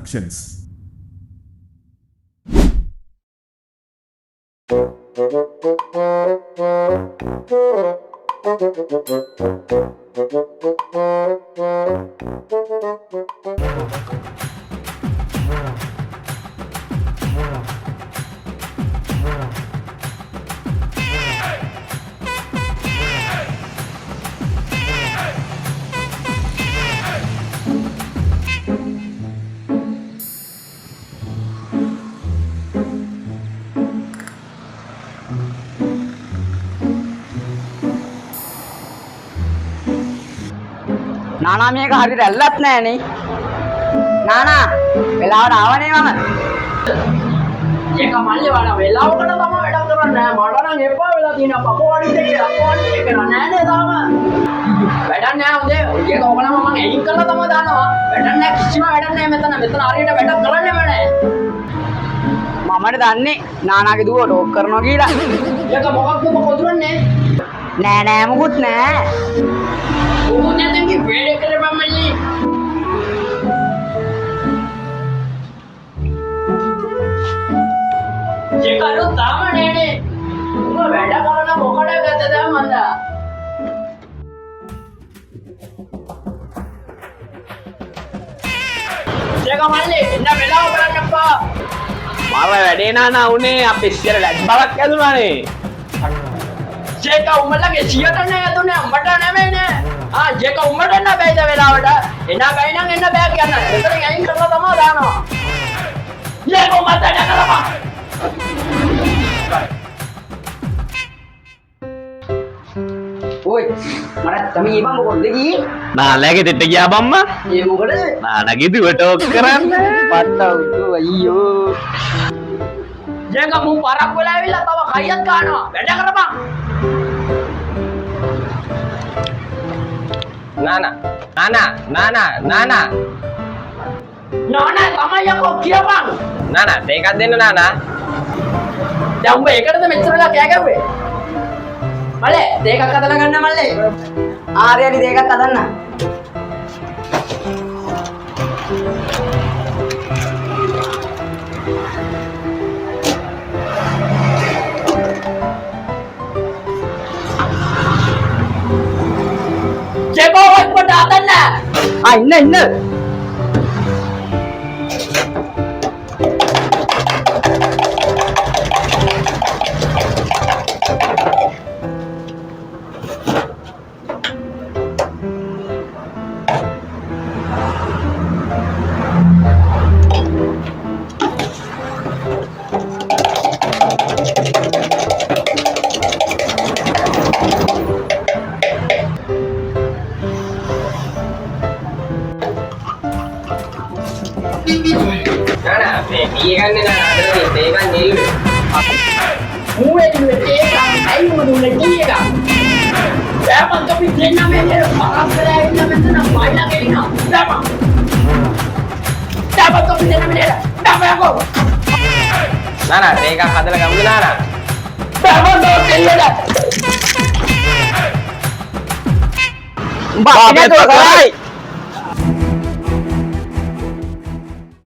Productions. नाना මේක හරියට ඇල්ලත් නෑනේ. නානා වෙලාවට ආවනේ මම. ඒක මල්ලේ වඩා වෙලාවකට තමයි වැඩක් කරන්නේ. මට නම් එපා වෙලා තියෙනවා. පපුවණිත් එක්ක රපුවණිත් එක්ක නෑනේ තාම. වැඩක් නෑ හොඳේ. ඒක ඕකනම මම එයින් කරලා තමයි දානවා. වැඩක් නෑ කිසිම වැඩක් නෑ මෙතන. මෙතන හරියට වැඩක් කරන්නේම නෑ. මමට දන්නේ නානාගේ දුව ටෝක් කරනවා කියලා. ඒක මොකක්ද කොදුරන්නේ? නෑ නෑ මොකුත් නෑ. මොකද නැතෙන් කි වැඩ කරපම් මල්ලි. ඒකලු තාම නෑනේ. උඹ වැඩ කරන මොකටද ගත්තද මන්දා? ඒක මල්ලි එන්න වෙලාව බලන්න අප්පා. මාව වැඩේ නානා උනේ අපි ඉස්සර ලැජ් බවක් ඇදුනානේ. ජේක උඹලගේ සියට නෑ ඇදුනේ උඹට නෙමෙයිනේ. ජේක උඹට එන්න බෑද වෙලාවට? එන්න බෑ නම් එන්න බෑ කියන්න. එතනින් අයින් කරලා තමයි දානවා. ජේක උඹට එන්න කරපන්. ඔයි මට තමයි බං මොකද ගියේ? නාලාගේ දෙට ගියා බම්මා. ඒ මොකද? නාලාගේ දුව ටෝක් කරන්න. පට්ටවුතු අයියෝ. ජේක මු පරක් වෙලා ඇවිල්ලා තව කයියක් ගන්නවා. වැඩ කරපන්. නානා නානා තමයි යකෝ කියපන්. නානා දෙකක් දෙන්න නානා. දැන් උඹ ඒකටද මෙච්චර වෙලා කෑ ගැව්වේ? මල්ලේ දෙකක් හදලා ගන්න මල්ලේ. ආර්යලි දෙකක් හදන්න. ජේකෝ ඔක්කොට හදන්න. ඉන්න. නානා මේ ගන්නේ නානා අදේ දෙකක් නෙල්ලුවේ. මූලේ ඉන්නේ ඒක අයි මොදුනේ කීයක. දැන් අපි දෙන්න මේ පරක් වෙලා ඉන්න මෙතන වයිලා ගෙලිනවා. දැන් අපි දෙන්න මේ දැන් නානා දෙකක් හදලා ගමුද නානා. දැන් උඹ අපිට කරයි.